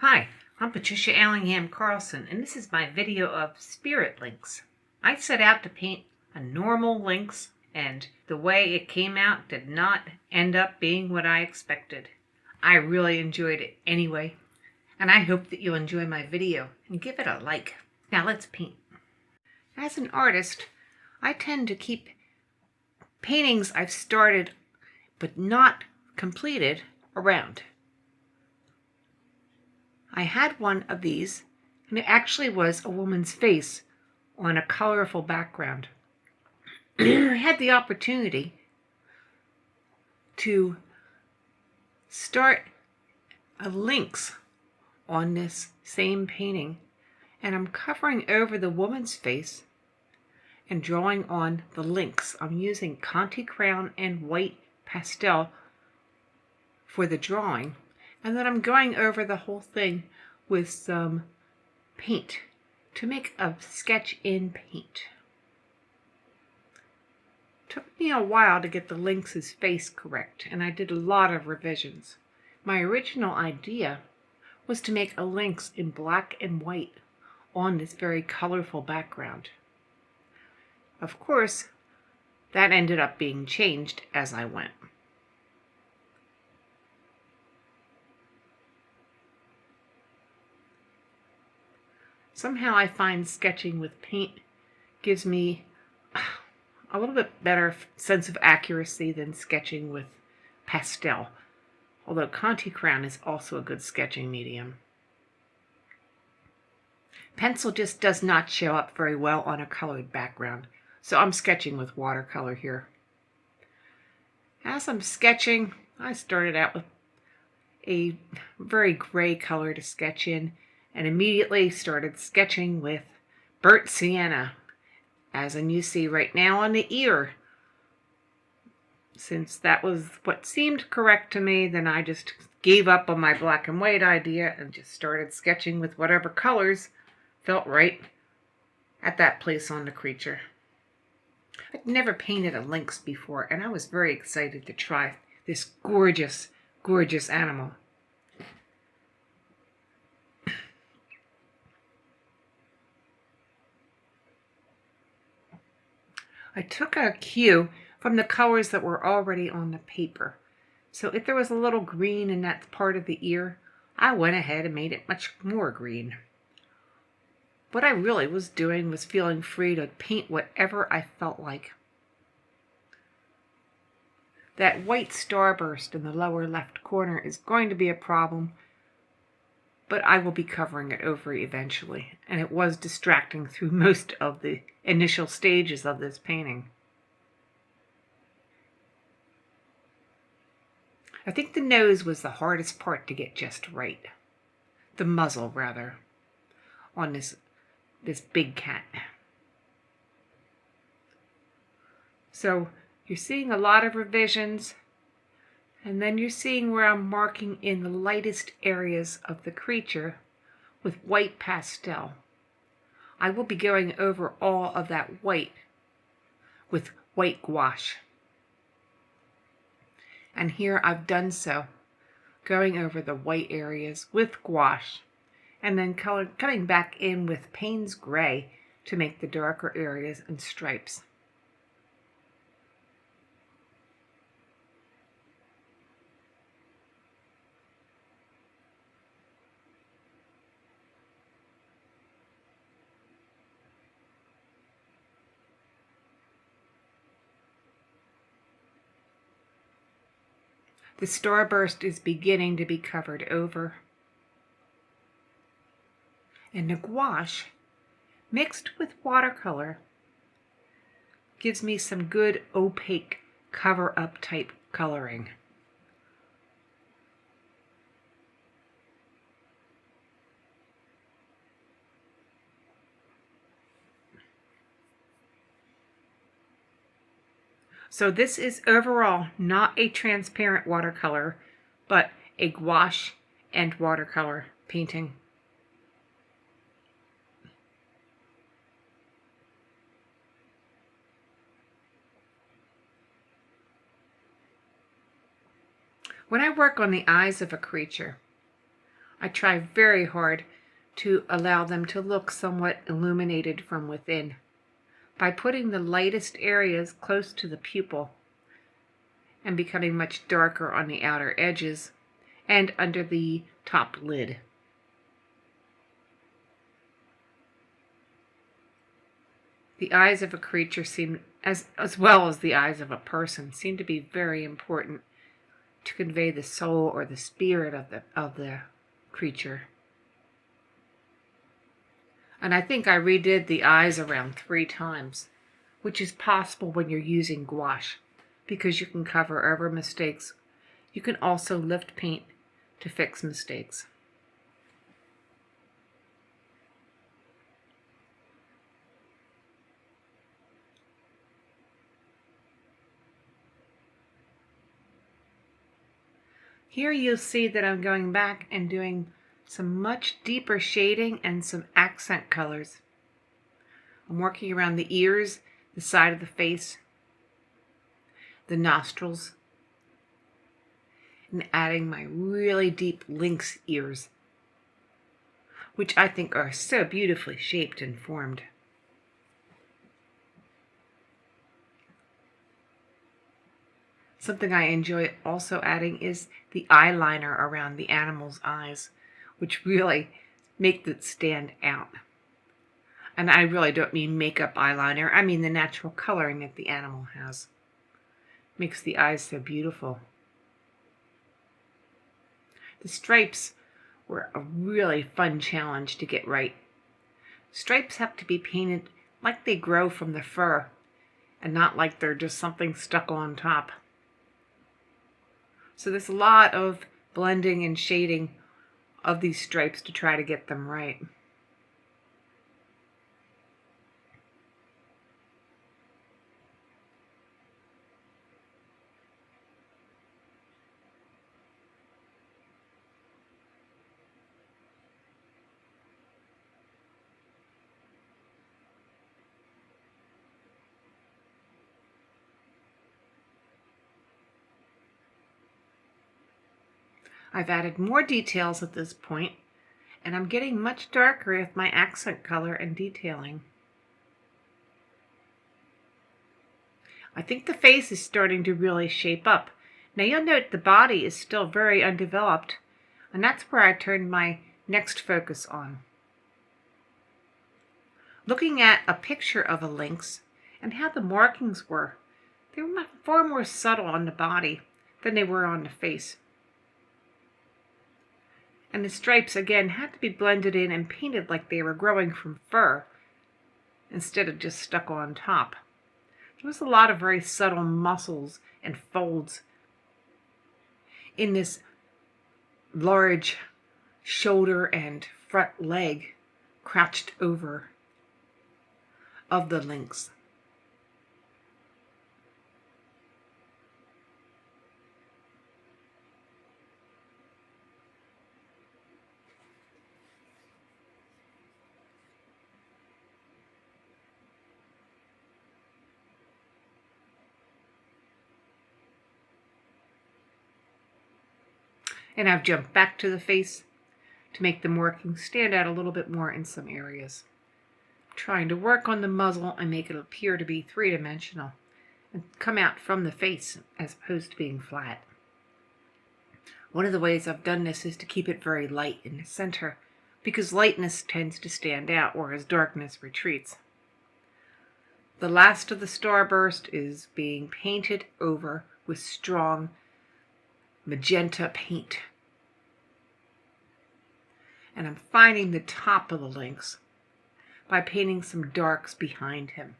Hi, I'm Patricia Allingham Carlson, and this is my video of spirit lynx. I set out to paint a normal lynx, and the way it came out did not end up being what I expected. I really enjoyed it anyway, and I hope that you'll enjoy my video and give it a like. Now let's paint. As an artist, I tend to keep paintings I've started but not completed around. I had one of these, and it actually was a woman's face on a colorful background. I had the opportunity to start a lynx on this same painting, and I'm covering over the woman's face and drawing on the lynx. I'm using Conte crayon and white pastel for the drawing, and then I'm going over the whole thing with some paint to make a sketch in paint. It took me a while to get the lynx's face correct, and I did a lot of revisions. My original idea was to make a lynx in black and white on this very colorful background. Of course, that ended up being changed as I went. Somehow I find sketching with paint gives me a little bit better sense of accuracy than sketching with pastel, although Conte crayon is also a good sketching medium. Pencil just does not show up very well on a colored background, so I'm sketching with watercolor here. As I'm sketching, I started out with a very gray color to sketch in, and immediately started sketching with burnt sienna, as you see right now on the ear. Since that was what seemed correct to me, then I just gave up on my black and white idea and just started sketching with whatever colors felt right at that place on the creature. I'd never painted a lynx before, and I was very excited to try this gorgeous, gorgeous animal. I took a cue from the colors that were already on the paper. So if there was a little green in that part of the ear, I went ahead and made it much more green. What I really was doing was feeling free to paint whatever I felt like. That white starburst in the lower left corner is going to be a problem, but I will be covering it over eventually, and it was distracting through most of the initial stages of this painting. I think the nose was the hardest part to get just right. The muzzle, rather, on this big cat. So you're seeing a lot of revisions, and then you're seeing where I'm marking in the lightest areas of the creature with white pastel. I will be going over all of that white with white gouache. And here I've done so, going over the white areas with gouache, and then coming back in with Payne's gray to make the darker areas and stripes. The starburst is beginning to be covered over. And the gouache, mixed with watercolor, gives me some good opaque cover-up type coloring. So this is overall not a transparent watercolor, but a gouache and watercolor painting. When I work on the eyes of a creature, I try very hard to allow them to look somewhat illuminated from within by putting the lightest areas close to the pupil and becoming much darker on the outer edges and under the top lid. The eyes of a creature seem, as well as the eyes of a person, seem to be very important to convey the soul or the spirit of the creature. And I think I redid the eyes around 3 times, which is possible when you're using gouache, because you can cover over mistakes. You can also lift paint to fix mistakes. Here you'll see that I'm going back and doing some much deeper shading and some accent colors. I'm working around the ears, the side of the face, the nostrils, and adding my really deep lynx ears, which I think are so beautifully shaped and formed. Something I enjoy also adding is the eyeliner around the animal's eyes, which really make it stand out. And I really don't mean makeup eyeliner, I mean the natural coloring that the animal has. Makes the eyes so beautiful. The stripes were a really fun challenge to get right. Stripes have to be painted like they grow from the fur, and not like they're just something stuck on top. So there's a lot of blending and shading of these stripes to try to get them right. I've added more details at this point, and I'm getting much darker with my accent color and detailing. I think the face is starting to really shape up. Now you'll note the body is still very undeveloped, and that's where I turned my next focus on. Looking at a picture of a lynx and how the markings were, they were far more subtle on the body than they were on the face. And the stripes, again, had to be blended in and painted like they were growing from fur instead of just stuck on top. There was a lot of very subtle muscles and folds in this large shoulder and front leg crouched over of the lynx. And I've jumped back to the face to make the markings stand out a little bit more in some areas. I'm trying to work on the muzzle and make it appear to be 3-dimensional and come out from the face as opposed to being flat. One of the ways I've done this is to keep it very light in the center, because lightness tends to stand out whereas darkness retreats. The last of the starburst is being painted over with strong magenta paint. And I'm finding the top of the lynx by painting some darks behind him.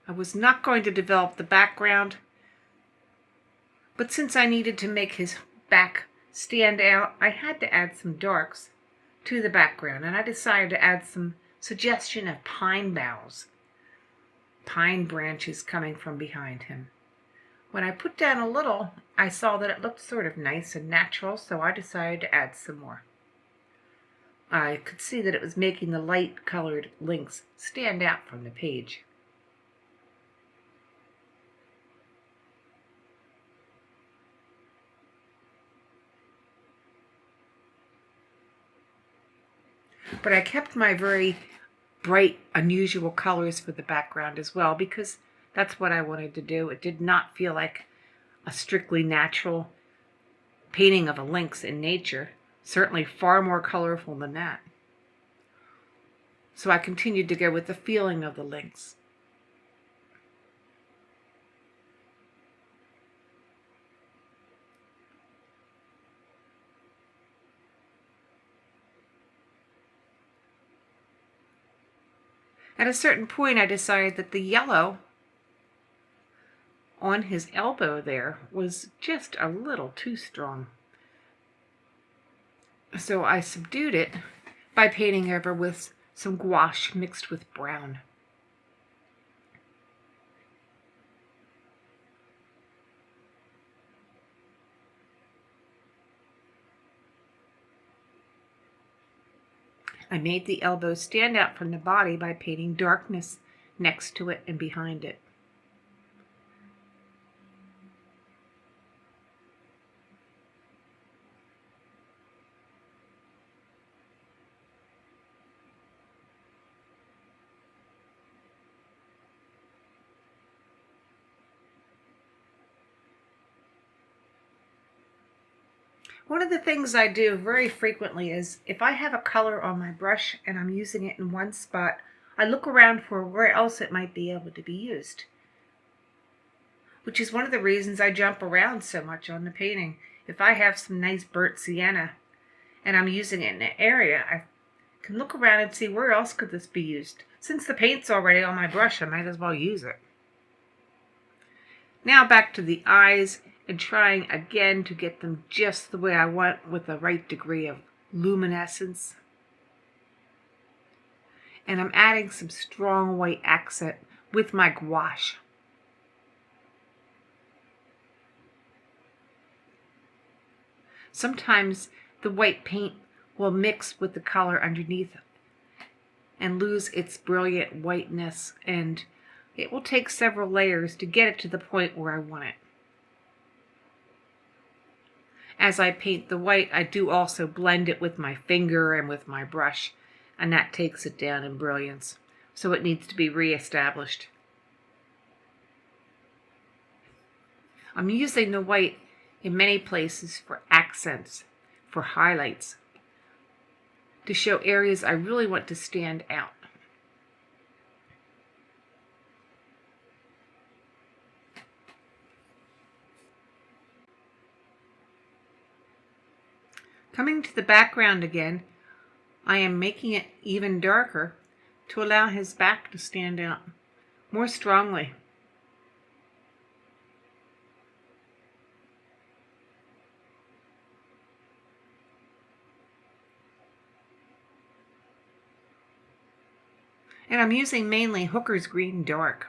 I was not going to develop the background, but since I needed to make his back stand out, I had to add some darks to the background, and I decided to add some suggestion of pine boughs, pine branches coming from behind him. When I put down a little, I saw that it looked sort of nice and natural, so I decided to add some more. I could see that it was making the light-colored lynx stand out from the page. But I kept my very bright, unusual colors for the background as well, because that's what I wanted to do. It did not feel like a strictly natural painting of a lynx in nature. Certainly far more colorful than that. So I continued to go with the feeling of the lynx. At a certain point, I decided that the yellow on his elbow there was just a little too strong. So I subdued it by painting over with some gouache mixed with brown. I made the elbow stand out from the body by painting darkness next to it and behind it. One of the things I do very frequently is if I have a color on my brush and I'm using it in one spot, I look around for where else it might be able to be used. Which is one of the reasons I jump around so much on the painting. If I have some nice burnt sienna and I'm using it in an area, I can look around and see where else could this be used. Since the paint's already on my brush, I might as well use it. Now back to the eyes and trying again to get them just the way I want with the right degree of luminescence. And I'm adding some strong white accent with my gouache. Sometimes the white paint will mix with the color underneath and lose its brilliant whiteness, and it will take several layers to get it to the point where I want it. As I paint the white, I do also blend it with my finger and with my brush, and that takes it down in brilliance. So it needs to be reestablished. I'm using the white in many places for accents, for highlights, to show areas I really want to stand out. Coming to the background again, I am making it even darker to allow his back to stand out more strongly. And I'm using mainly Hooker's Green Dark.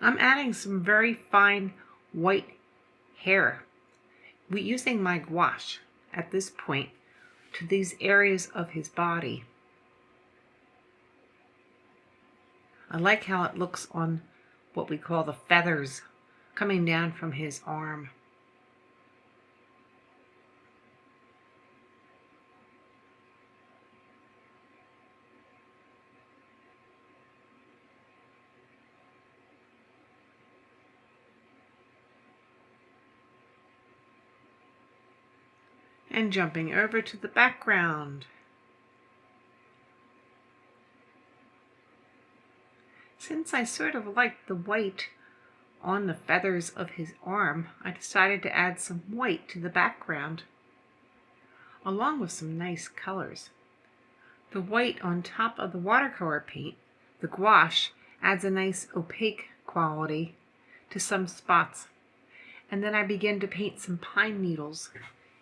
I'm adding some very fine white hair, using my gouache at this point to these areas of his body. I like how it looks on what we call the feathers coming down from his arm. and jumping over to the background. Since I sort of liked the white on the feathers of his arm, I decided to add some white to the background, along with some nice colors. The white on top of the watercolor paint, the gouache, adds a nice opaque quality to some spots. And then I began to paint some pine needles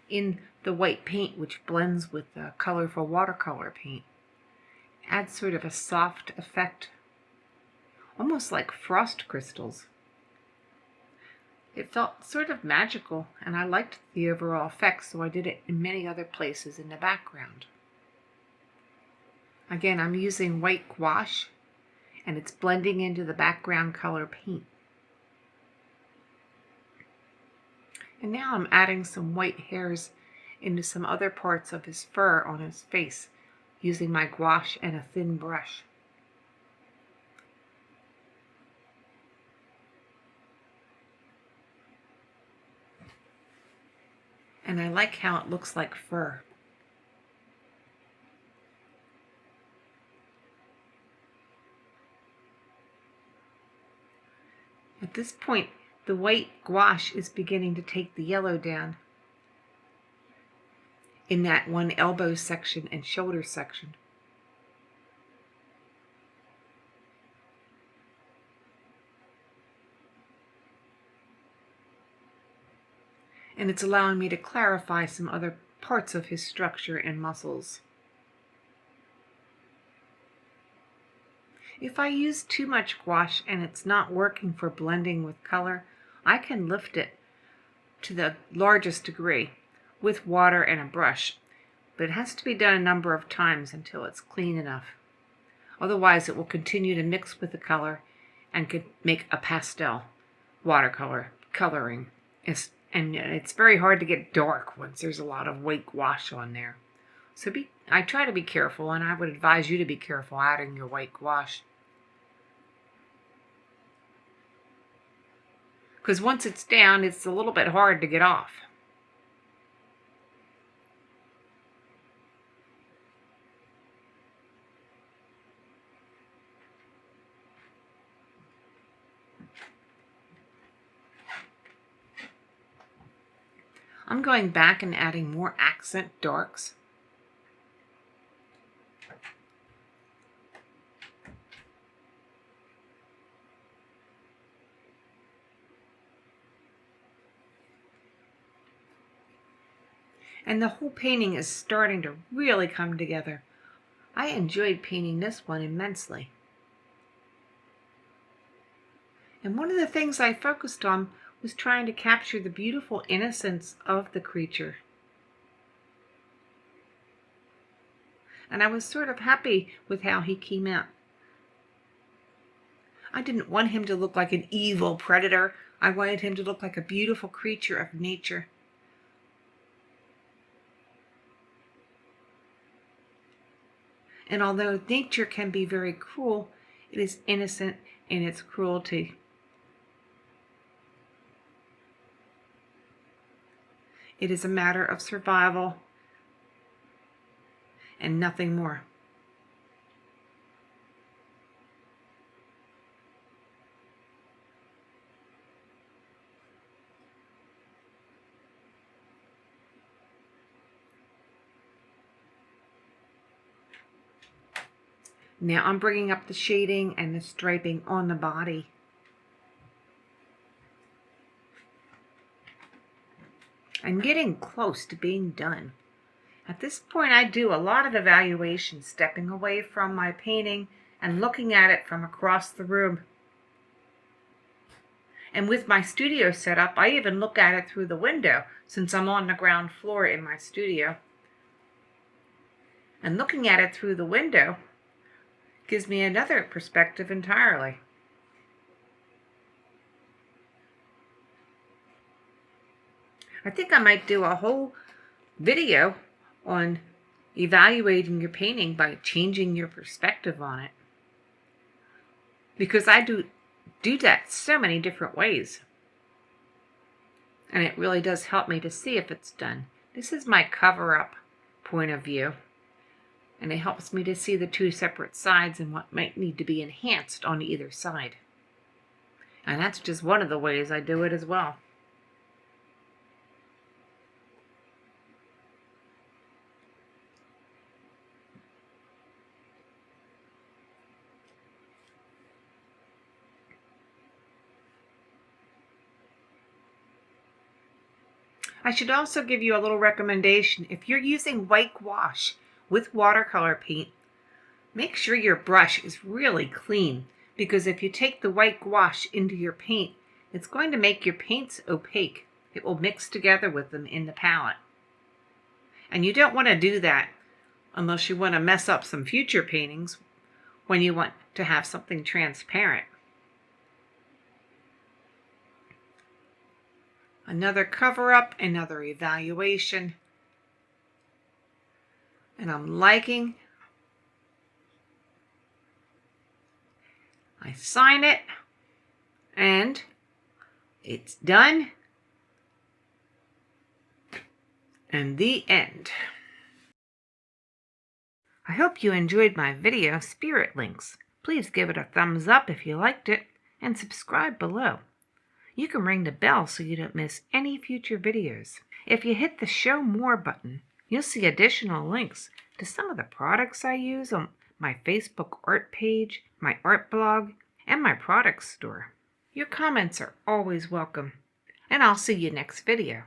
in the white paint, which blends with the colorful watercolor paint. Adds sort of a soft effect, almost like frost crystals. It felt sort of magical, and I liked the overall effect, so I did it in many other places in the background. Again, I'm using white gouache, and it's blending into the background color paint. And now I'm adding some white hairs into some other parts of his fur on his face, using my gouache and a thin brush. And I like how it looks like fur. At this point, the white gouache is beginning to take the yellow down in that one elbow section and shoulder section. And it's allowing me to clarify some other parts of his structure and muscles. If I use too much gouache and it's not working for blending with color, I can lift it to the largest degree with water and a brush, but it has to be done a number of times until it's clean enough. Otherwise, it will continue to mix with the color and could make a pastel watercolor coloring. And it's very hard to get dark once there's a lot of white gouache on there. So I try to be careful, and I would advise you to be careful adding your white gouache. Because once it's down, it's a little bit hard to get off. I'm going back and adding more accent darks. And the whole painting is starting to really come together. I enjoyed painting this one immensely. And one of the things I focused on was trying to capture the beautiful innocence of the creature. And I was sort of happy with how he came out. I didn't want him to look like an evil predator. I wanted him to look like a beautiful creature of nature. And although nature can be very cruel, it is innocent in its cruelty. It is a matter of survival and nothing more. Now I'm bringing up the shading and the striping on the body. I'm getting close to being done. At this point, I do a lot of evaluation, stepping away from my painting and looking at it from across the room. And with my studio set up, I even look at it through the window, since I'm on the ground floor in my studio. And looking at it through the window gives me another perspective entirely. I think I might do a whole video on evaluating your painting by changing your perspective on it. Because I do that so many different ways. And it really does help me to see if it's done. This is my cover-up point of view, and it helps me to see the two separate sides and what might need to be enhanced on either side. And that's just one of the ways I do it as well. I should also give you a little recommendation. If you're using white gouache with watercolor paint, make sure your brush is really clean, because if you take the white gouache into your paint, it's going to make your paints opaque. It will mix together with them in the palette. And you don't want to do that unless you want to mess up some future paintings when you want to have something transparent. Another cover-up, another evaluation. And I'm liking. I sign it, and it's done. And the end. I hope you enjoyed my video, Spirit Lynx. Please give it a thumbs up if you liked it, and subscribe below. You can ring the bell so you don't miss any future videos. If you hit the Show More button, you'll see additional links to some of the products I use on my Facebook art page, my art blog, and my product store. Your comments are always welcome, and I'll see you next video.